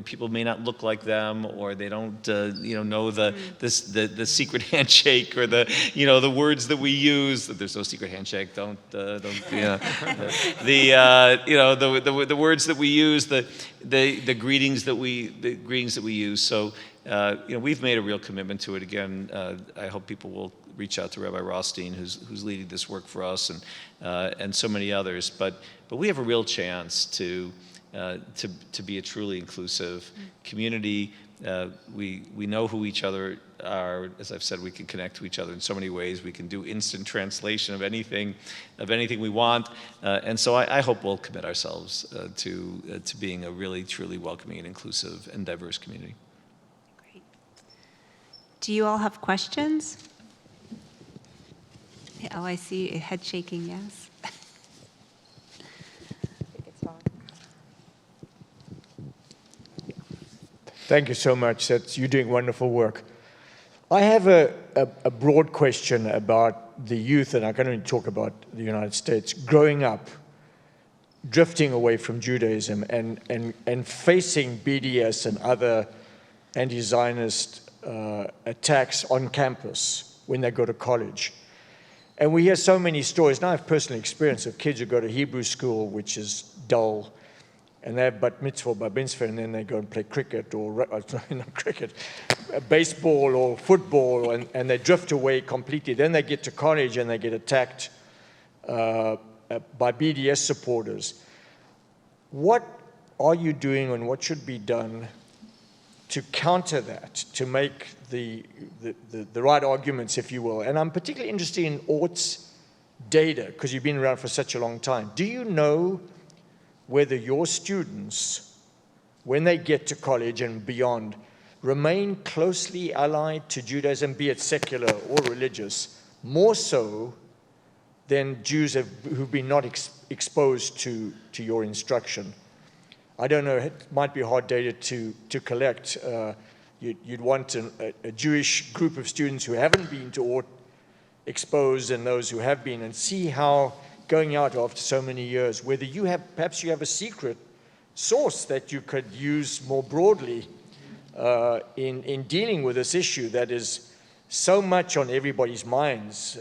people may not look like them, or they don't know the secret handshake or the words that we use. There's no secret handshake. Don't the words that we use, the greetings that we use. So we've made a real commitment to it. Again, I hope people will reach out to Rabbi Rothstein, who's leading this work for us, and so many others. But we have a real chance to be a truly inclusive community. We know who each other are. As I've said, we can connect to each other in so many ways. We can do instant translation of anything we want. And so I hope we'll commit ourselves to being a really, truly welcoming and inclusive and diverse community. Great. Do you all have questions? Oh, I see a head shaking, yes. Thank you so much. You're doing wonderful work. I have a broad question about the youth, and I can only talk about the United States, growing up, drifting away from Judaism and facing BDS and other anti-Zionist attacks on campus when they go to college. And we hear so many stories. Now I have personal experience of kids who go to Hebrew school, which is dull, and they have bat mitzvah, bar mitzvah, and then they go and play cricket or not cricket, baseball or football, and they drift away completely. Then they get to college and they get attacked by BDS supporters. What are you doing, and what should be done to counter that, to make the right arguments, if you will? And I'm particularly interested in ORT's data, because you've been around for such a long time. Do you know whether your students, when they get to college and beyond, remain closely allied to Judaism, be it secular or religious, more so than Jews who've been not exposed to your instruction? I don't know, it might be hard data to collect. You'd want a Jewish group of students who haven't been to ORT exposed and those who have been, and see how, going out after so many years, whether perhaps you have a secret source that you could use more broadly in dealing with this issue that is so much on everybody's minds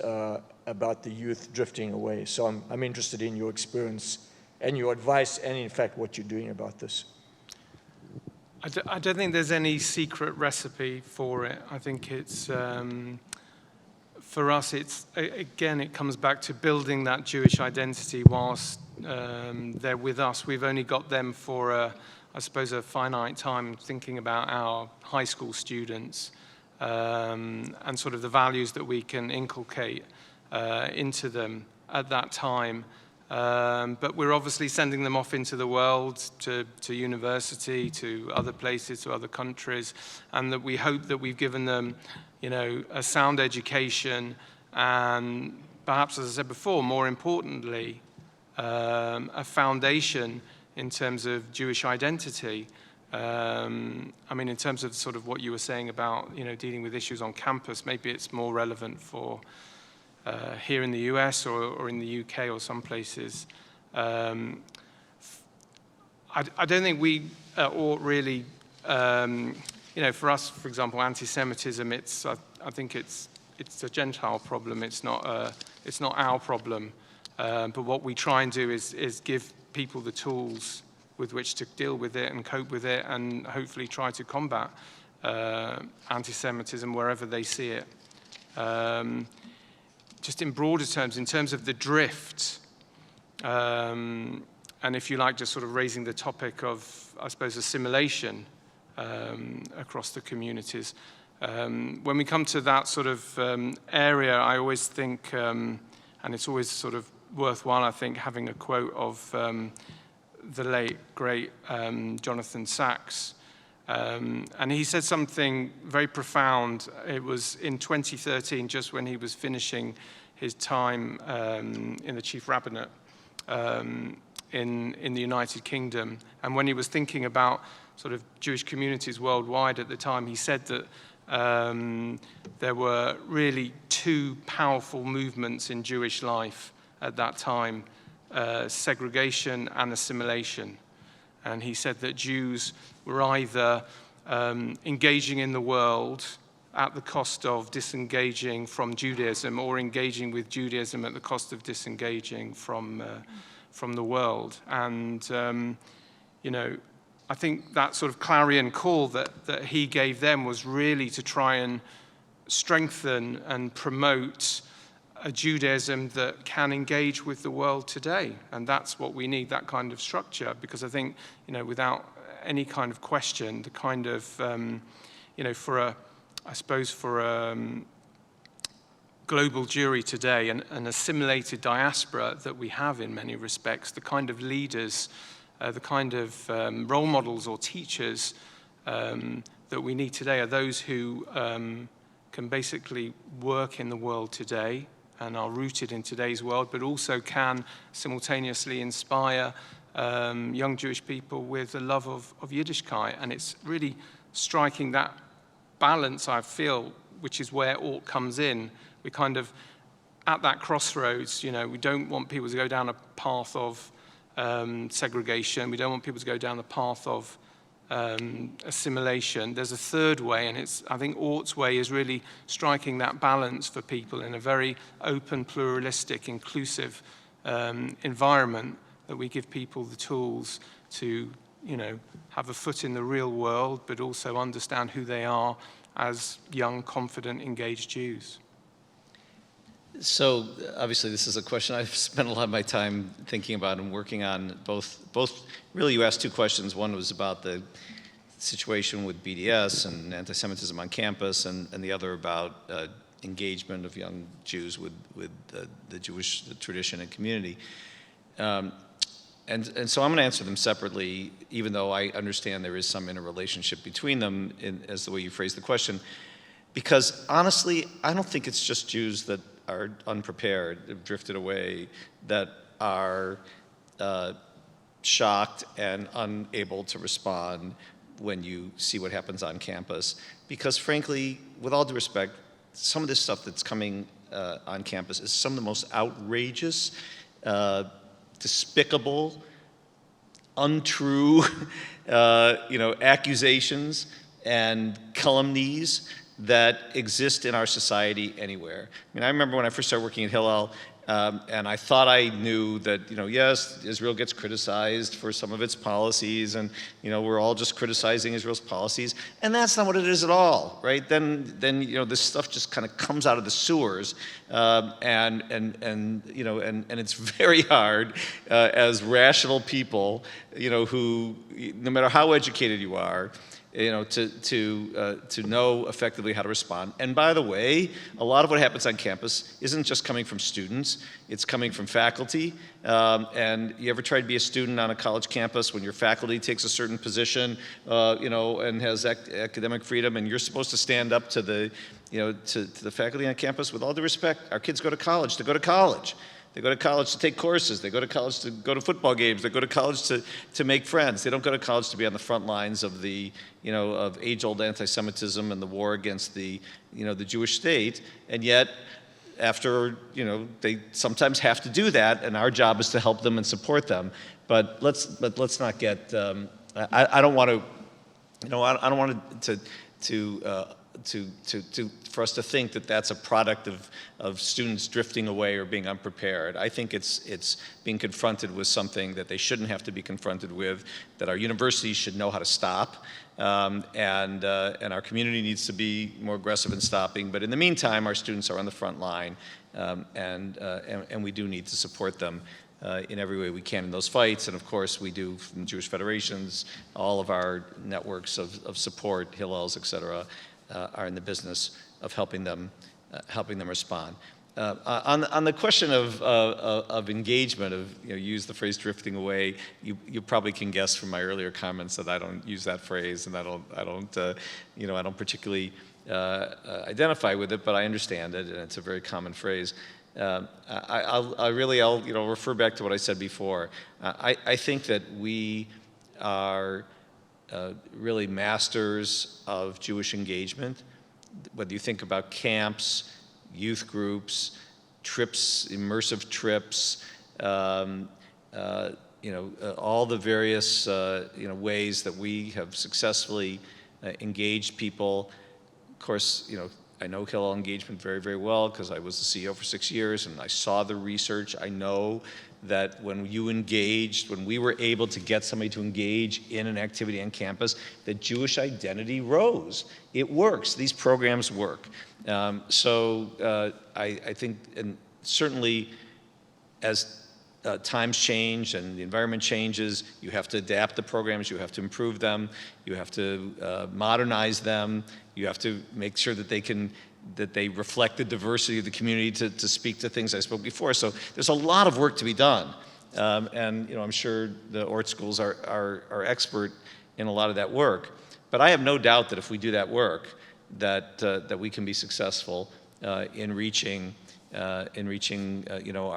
about the youth drifting away. So I'm interested in your experience and your advice, and in fact what you're doing about this. I don't think there's any secret recipe for it. I think it's, for us, again, it comes back to building that Jewish identity whilst they're with us. We've only got them for, I suppose, a finite time, thinking about our high school students and sort of the values that we can inculcate into them at that time. But we're obviously sending them off into the world, to university, to other places, to other countries, and that we hope that we've given them, a sound education, and perhaps, as I said before, more importantly, a foundation in terms of Jewish identity. In terms of sort of what you were saying about, dealing with issues on campus, maybe it's more relevant for here in the US or in the UK or some places. I don't think we ought really, for us, for example, anti-Semitism, I think it's a Gentile problem. It's not our problem. But what we try and do is give people the tools with which to deal with it and cope with it, and hopefully try to combat anti-Semitism wherever they see it. Just in broader terms, in terms of the drift, and if you like, just sort of raising the topic of, I suppose, assimilation across the communities. When we come to that sort of area, I always think, and it's always sort of worthwhile, I think, having a quote of the late, great Jonathan Sacks. And he said something very profound. It was in 2013, just when he was finishing his time in the Chief Rabbinate in the United Kingdom. And when he was thinking about sort of Jewish communities worldwide at the time, he said that there were really two powerful movements in Jewish life at that time, segregation and assimilation. And he said that Jews were either engaging in the world at the cost of disengaging from Judaism, or engaging with Judaism at the cost of disengaging from the world. And, you know, I think that sort of clarion call that he gave them was really to try and strengthen and promote a Judaism that can engage with the world today. And that's what we need, that kind of structure, because I think, you know, without any kind of question, the kind of, you know, for a global Jewry today, an assimilated diaspora that we have in many respects, the kind of leaders, the kind of role models or teachers that we need today are those who can basically work in the world today and are rooted in today's world, but also can simultaneously inspire young Jewish people with a love of Yiddishkeit. And it's really striking that balance, I feel, which is where ORT comes in. We kind of, at that crossroads, you know, we don't want people to go down a path of segregation. We don't want people to go down the path of assimilation. There's a third way, and I think ORT's way is really striking that balance for people in a very open, pluralistic, inclusive environment, that we give people the tools to, you know, have a foot in the real world, but also understand who they are as young, confident, engaged Jews. So obviously this is a question I've spent a lot of my time thinking about and working on. Both really, you asked two questions. One was about the situation with BDS and anti-Semitism on campus, and the other about engagement of young Jews with the Jewish tradition and community. And so I'm going to answer them separately, even though I understand there is some interrelationship between them, as the way you phrased the question. Because honestly, I don't think it's just Jews that are unprepared, have drifted away, that are shocked and unable to respond when you see what happens on campus. Because frankly, with all due respect, some of this stuff that's coming on campus is some of the most outrageous, despicable, untrue, accusations and calumnies that exist in our society anywhere. I mean, I remember when I first started working at Hillel, and I thought I knew that, yes, Israel gets criticized for some of its policies, and, we're all just criticizing Israel's policies, and that's not what it is at all, right? Then this stuff just kind of comes out of the sewers, and it's very hard as rational people, who, no matter how educated you are, to know effectively how to respond. And by the way, a lot of what happens on campus isn't just coming from students, it's coming from faculty. And you ever tried to be a student on a college campus when your faculty takes a certain position, and has academic freedom, and you're supposed to stand up to the, to the faculty on campus? With all due respect, our kids go to college to go to college. They go to college to take courses. They go to college to go to football games. They go to college to make friends. They don't go to college to be on the front lines of the, of age-old anti-Semitism and the war against the, the Jewish state. And yet, after, they sometimes have to do that, and our job is to help them and support them. But let's not get. I don't want to. I don't want to for us to think that that's a product of students drifting away or being unprepared. I think it's being confronted with something that they shouldn't have to be confronted with, that our universities should know how to stop, and our community needs to be more aggressive in stopping. But in the meantime, our students are on the front line, and we do need to support them in every way we can in those fights. And of course, we do from Jewish federations, all of our networks of support, Hillels, et cetera, are in the business of helping them respond. On the question of engagement, use the phrase drifting away, you probably can guess from my earlier comments that I don't use that phrase, and I don't particularly identify with it, but I understand it, and it's a very common phrase. I'll refer back to what I said before. I think that we are really masters of Jewish engagement. Whether you think about camps, youth groups, trips, immersive trips, all the various ways that we have successfully engaged people. Of course, I know Hillel engagement very, very well because I was the CEO for 6 years and I saw the research. I know that when you engaged, when we were able to get somebody to engage in an activity on campus, that Jewish identity rose. It works. These programs work. So I think, and certainly as times change and the environment changes, you have to adapt the programs, you have to improve them, you have to modernize them, you have to make sure that they reflect the diversity of the community to speak to things I spoke before. So there's a lot of work to be done. And I'm sure the ORT schools are expert in a lot of that work. But I have no doubt that if we do that work, that we can be successful in reaching our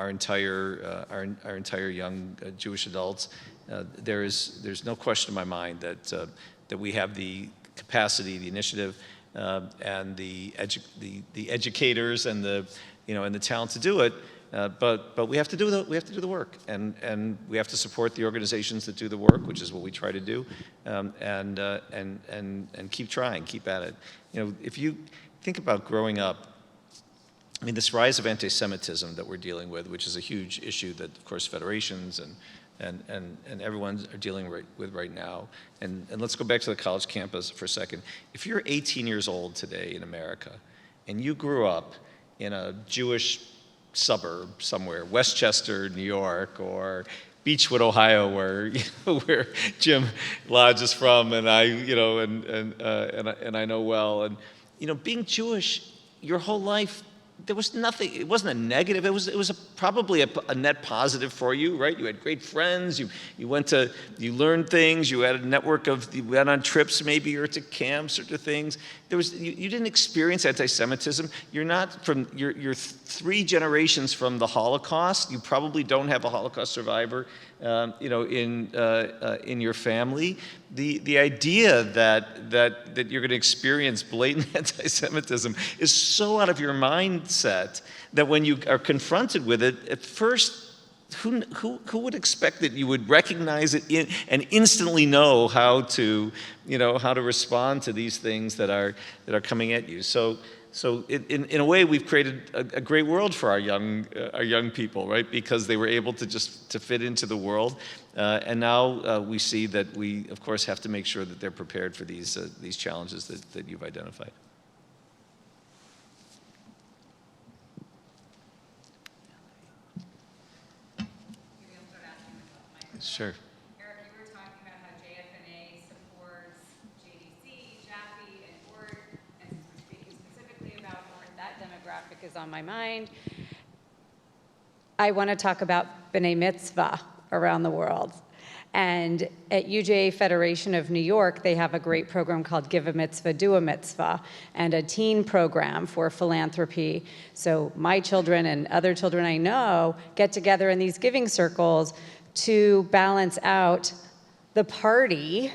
entire young Jewish adults. There's no question in my mind that we have the capacity, the initiative, and the educators and the talent to do it. But we have to do the work, and we have to support the organizations that do the work, which is what we try to do, and keep trying, keep at it. If you think about growing up, I mean, this rise of anti-Semitism that we're dealing with, which is a huge issue that, of course, federations and everyone are dealing with right now. And let's go back to the college campus for a second. If you're 18 years old today in America, and you grew up in a Jewish suburb somewhere, Westchester, New York, or Beechwood, Ohio, where Jim Lodge is from, and I know well, and being Jewish your whole life, there was nothing. It wasn't a negative. It was probably a net positive for you, right? You had great friends. You learned things. You had a network you went on trips maybe, or to camps or to things. You didn't experience anti-Semitism. You're 3 generations from the Holocaust. You probably don't have a Holocaust survivor, in your family. The idea that you're going to experience blatant anti-Semitism is so out of your mindset that when you are confronted with it, at first, who would expect that you would recognize it and instantly know how to respond to these things that are coming at you? So in a way, we've created a great world for our young people, right? Because they were able to fit into the world, and now we see that we, of course, have to make sure that they're prepared for these challenges that you've identified. Sure. Eric, you were talking about how JFNA supports JDC, Jaffe, and ORT, and since we're speaking specifically about ORT, that demographic is on my mind. I want to talk about B'nai Mitzvah around the world. And at UJA Federation of New York, they have a great program called Give a Mitzvah, Do a Mitzvah, and a teen program for philanthropy. So my children and other children I know get together in these giving circles to balance out the party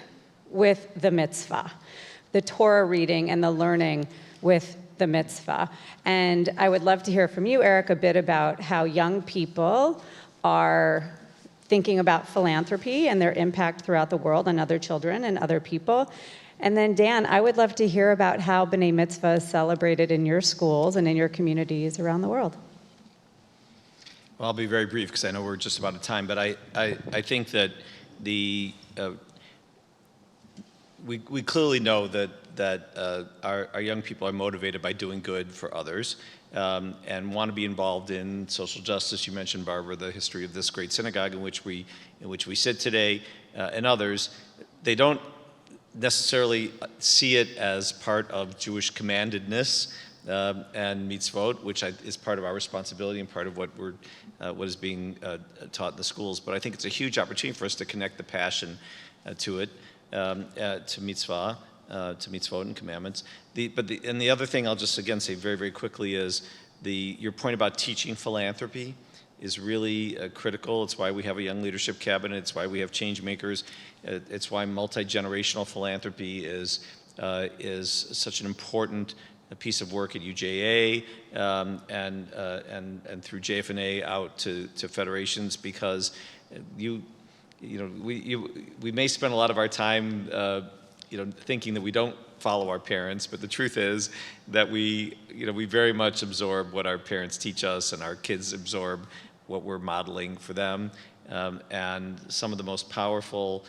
with the mitzvah, the Torah reading and the learning with the mitzvah. And I would love to hear from you, Eric, a bit about how young people are thinking about philanthropy and their impact throughout the world on other children and other people, And then Dan, I would love to hear about how B'nai Mitzvah is celebrated in your schools and in your communities around the world. Well, I'll be very brief because I know we're just about out of time, but I think that we clearly know that our young people are motivated by doing good for others and want to be involved in social justice. You mentioned, Barbara, the history of this great synagogue in which we sit today, and others. They don't necessarily see it as part of Jewish commandedness and mitzvot, which is part of our responsibility and part of what is being taught in the schools. But I think it's a huge opportunity for us to connect the passion to it, to mitzvah, to mitzvot and commandments. And the other thing I'll just again say very, very quickly is your point about teaching philanthropy is really critical. It's why we have a young leadership cabinet. It's why we have change makers. It's why multi-generational philanthropy is such an important piece of work at UJA and through JFNA out to federations, because we may spend a lot of our time thinking that we don't follow our parents, but the truth is that we very much absorb what our parents teach us, and our kids absorb what we're modeling for them. And some of the most powerful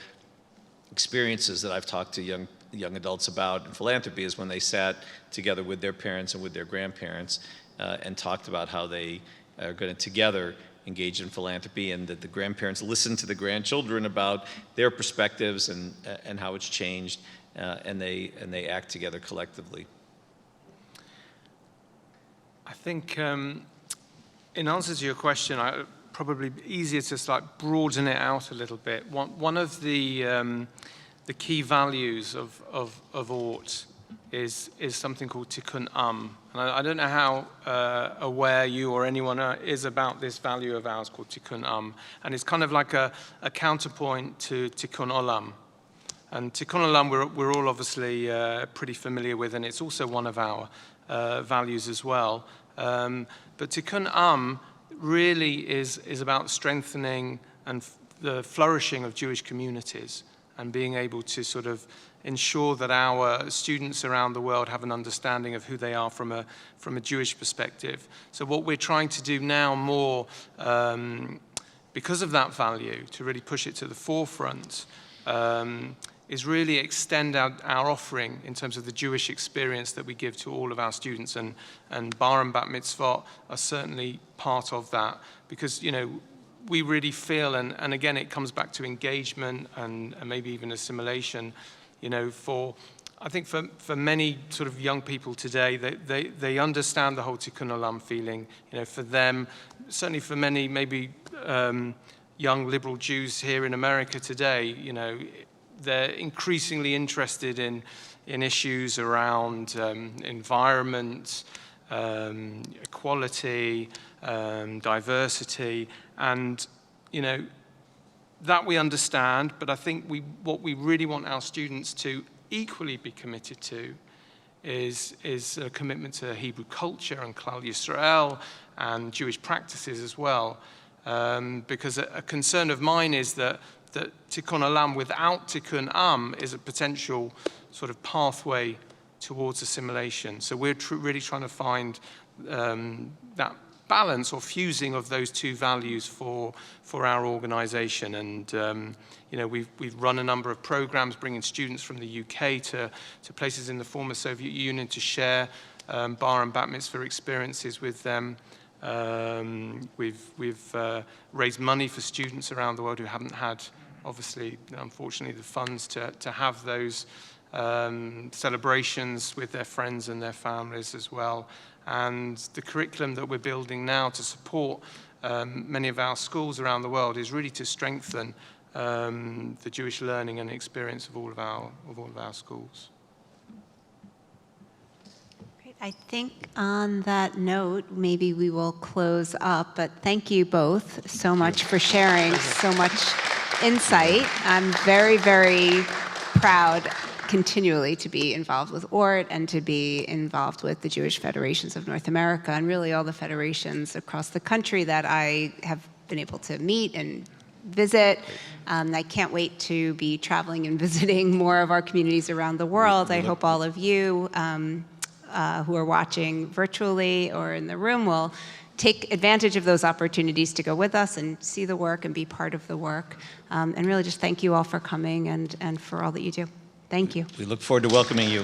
experiences that I've talked to young adults about in philanthropy is when they sat together with their parents and with their grandparents and talked about how they are going to together engage in philanthropy, and that the grandparents listen to the grandchildren about their perspectives and how it's changed, and they act together collectively. I think in answer to your question, probably easier to broaden it out a little bit. One of the key values of ORT is something called Tikkun And I don't know how aware you or anyone is about this value of ours called Tikkun and it's kind of like a counterpoint to Tikkun Olam. And Tikkun Olam we're all obviously pretty familiar with, and it's also one of our values as well. But Tikkun really is about strengthening and the flourishing of Jewish communities, and being able to sort of ensure that our students around the world have an understanding of who they are from a Jewish perspective. So what we're trying to do now more, because of that value, to really push it to the forefront, is really extend our offering in terms of the Jewish experience that we give to all of our students, and bar and bat mitzvot are certainly part of that, because we really feel, and again it comes back to engagement and maybe even assimilation, I think for many sort of young people today, they understand the whole Tikkun Olam feeling. For them, certainly for many maybe young liberal Jews here in America today, they're increasingly interested in issues around environment, equality, diversity, and that we understand. But I think what we really want our students to equally be committed to is a commitment to Hebrew culture and Klal Yisrael and Jewish practices as well. Because a concern of mine is that Tikkun Olam without Tikkun is a potential sort of pathway towards assimilation. So we're really trying to find that balance or fusing of those two values for our organization. And we've run a number of programs bringing students from the UK to places in the former Soviet Union to share bar and bat mitzvah experiences with them. We've raised money for students around the world who haven't had, obviously, unfortunately, the funds to have those celebrations with their friends and their families as well. And the curriculum that we're building now to support many of our schools around the world is really to strengthen the Jewish learning and experience of all of our schools. I think on that note, maybe we will close up, but thank you both so much for sharing so much insight. I'm very, very proud continually to be involved with ORT and to be involved with the Jewish Federations of North America and really all the federations across the country that I have been able to meet and visit. I can't wait to be traveling and visiting more of our communities around the world. I hope all of you who are watching virtually or in the room will take advantage of those opportunities to go with us and see the work and be part of the work. And really just thank you all for coming and for all that you do. Thank you. We look forward to welcoming you.